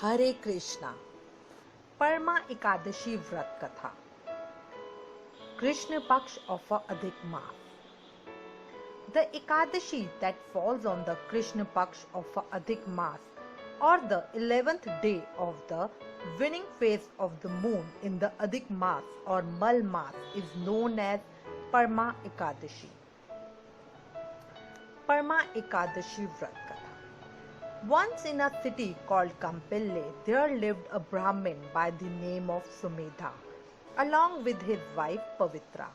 Hare Krishna. Parama Ekadashi Vrat Katha. Krishna Paksha of Adhika Masa. The Ekadashi that falls on the Krishna Paksha of Adhika Masa, or the 11th day of the waning phase of the moon in the Adhika Masa or Mala Masa, is known as Parama Ekadashi. Parama Ekadashi Vrat Katha. Once in a city called Kampille, there lived a Brahmin by the name of Sumedha, along with his wife Pavitra.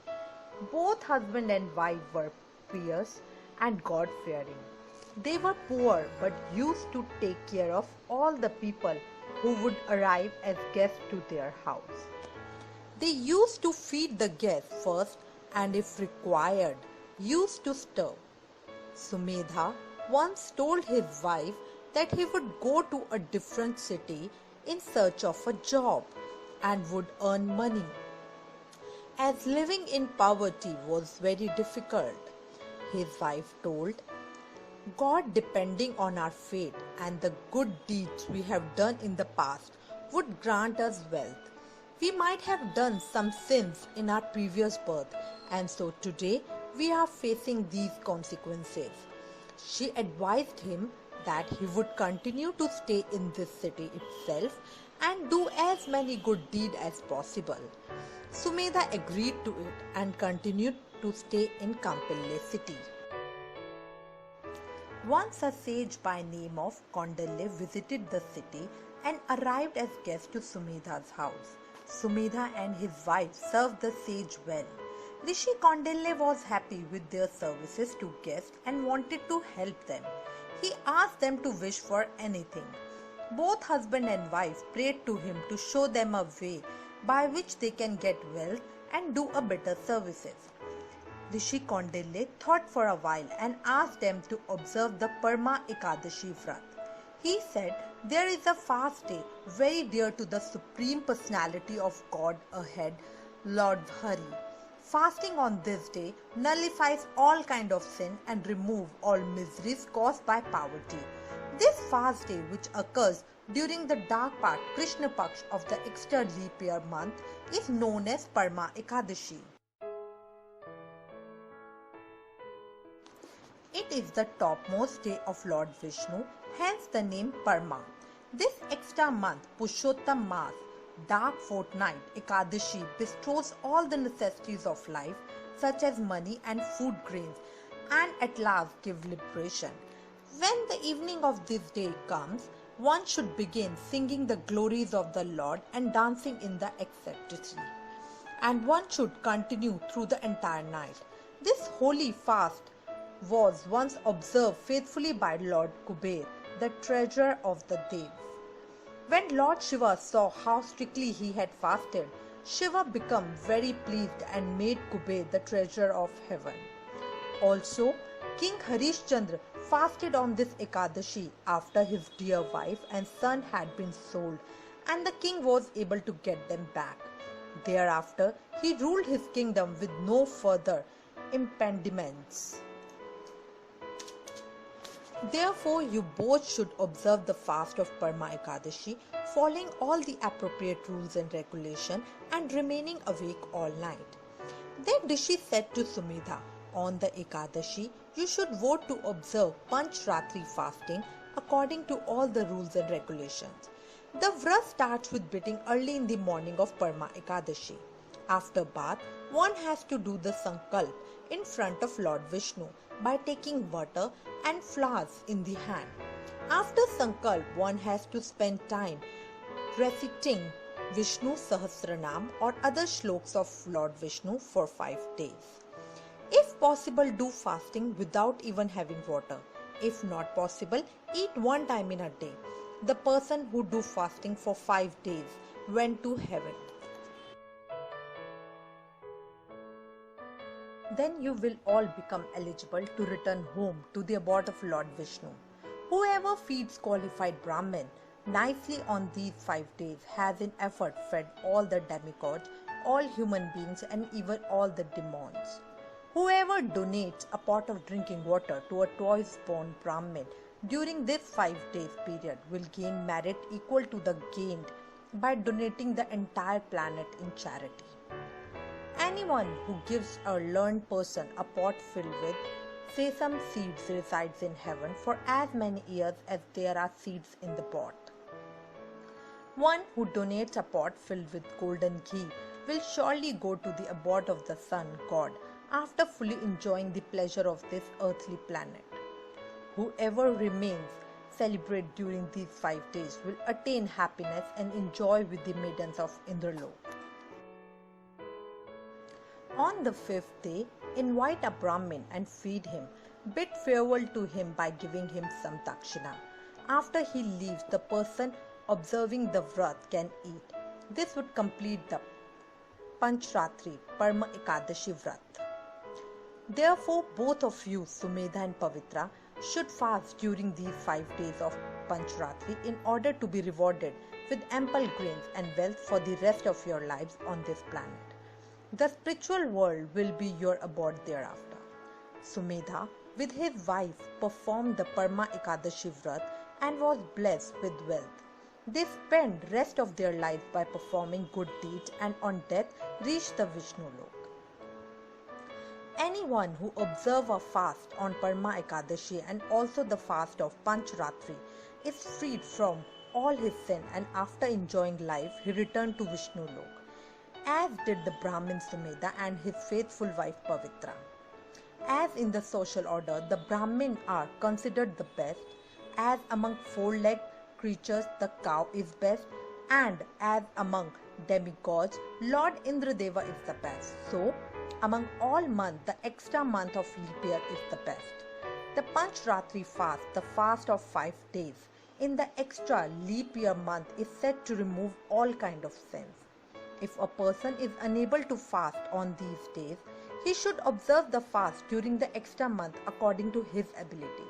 Both husband and wife were pious and God-fearing. They were poor but used to take care of all the people who would arrive as guests to their house. They used to feed the guests first and, if required, used to serve. Sumedha once told his wife that he would go to a different city in search of a job and would earn money, as living in poverty was very difficult. His wife told, God, depending on our fate and the good deeds we have done in the past, would grant us wealth. We might have done some sins in our previous birth, and so today we are facing these consequences. She advised him that he would continue to stay in this city itself and do as many good deeds as possible. Sumedha agreed to it and continued to stay in Kampille city. Once a sage by name of Kaundinya visited the city and arrived as guest to Sumedha's house. Sumedha and his wife served the sage well. Rishi Kaundinya was happy with their services to guests and wanted to help them. He asked them to wish for anything. Both husband and wife prayed to him to show them a way by which they can get wealth and do a better services. Rishi Kaundinya thought for a while and asked them to observe the Parama Ekadashi Vrat. He said, there is a fast day very dear to the Supreme Personality of God ahead, Lord Hari. Fasting on this day nullifies all kind of sin and remove all miseries caused by poverty. This fast day, which occurs during the dark part Krishna Paksha of the extra leap year month, is known as Parama Ekadashi. It is the topmost day of Lord Vishnu, hence the name Parama. This extra month, Purushottam Mas, dark fortnight, Ekadashi, bestows all the necessities of life such as money and food grains, and at last give liberation. When the evening of this day comes, one should begin singing the glories of the Lord and dancing in the ecstasy, and one should continue through the entire night. This holy fast was once observed faithfully by Lord Kuber, the treasurer of the Devas. When Lord Shiva saw how strictly he had fasted, Shiva became very pleased and made Kuber the treasurer of heaven. Also, King Harishchandra fasted on this Ekadashi after his dear wife and son had been sold, and the king was able to get them back. Thereafter, he ruled his kingdom with no further impediments. Therefore, you both should observe the fast of Parama Ekadashi, following all the appropriate rules and regulations and remaining awake all night. Then Rishi said to Sumedha, on the Ekadashi, you should vote to observe Panch Ratri fasting according to all the rules and regulations. The Vrat starts with bathing early in the morning of Parama Ekadashi. After bath, one has to do the Sankalp in front of Lord Vishnu by taking water and flowers in the hand. After Sankalp, one has to spend time reciting Vishnu Sahasranam or other shloks of Lord Vishnu for 5 days. If possible, do fasting without even having water. If not possible, eat one time in a day. The person who do fasting for 5 days went to heaven. Then you will all become eligible to return home to the abode of Lord Vishnu. Whoever feeds qualified Brahmin nicely on these 5 days has in effort fed all the demigods, all human beings, and even all the demons. Whoever donates a pot of drinking water to a twice born Brahmin during this 5 days period will gain merit equal to the gained by donating the entire planet in charity. Anyone who gives a learned person a pot filled with sesame seeds resides in heaven for as many years as there are seeds in the pot. One who donates a pot filled with golden ghee will surely go to the abode of the sun god after fully enjoying the pleasure of this earthly planet. Whoever remains celebrate during these 5 days will attain happiness and enjoy with the maidens of Indralok. On the 5th day, invite a Brahmin and feed him. Bid farewell to him by giving him some dakshina. After he leaves, the person observing the vrat can eat. This would complete the Panchratri Parama Ekadashi Vrat. Therefore, both of you, Sumedha and Pavitra, should fast during these 5 days of Panchratri in order to be rewarded with ample grains and wealth for the rest of your lives on this planet. The spiritual world will be your abode thereafter. Sumedha, with his wife, performed the Parama Ekadashi Vrat and was blessed with wealth. They spent rest of their lives by performing good deeds and on death reached the Vishnu Lok. Anyone who observes a fast on Parama Ekadashi and also the fast of Panchratri is freed from all his sin, and after enjoying life he returned to Vishnu Lok, as did the Brahmin Sumedha and his faithful wife Pavitra. As in the social order, the Brahmin are considered the best, as among four-legged creatures the cow is best, and as among demigods Lord Indradeva is the best. So, among all months, the extra month of leap year is the best. The Panchratri fast, the fast of 5 days, in the extra leap year month is said to remove all kind of sins. If a person is unable to fast on these days, he should observe the fast during the extra month according to his ability.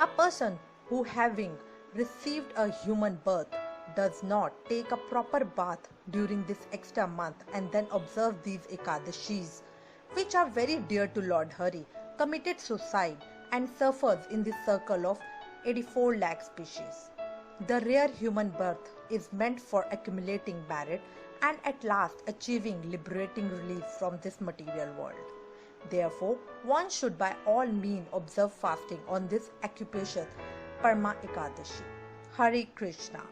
A person who, having received a human birth, does not take a proper bath during this extra month and then observe these Ekadashis, which are very dear to Lord Hari, committed suicide and suffers in the circle of 84 lakh species. The rare human birth is meant for accumulating merit and at last achieving liberating relief from this material world. Therefore, one should by all means observe fasting on this auspicious Parama Ekadashi. Hare Krishna.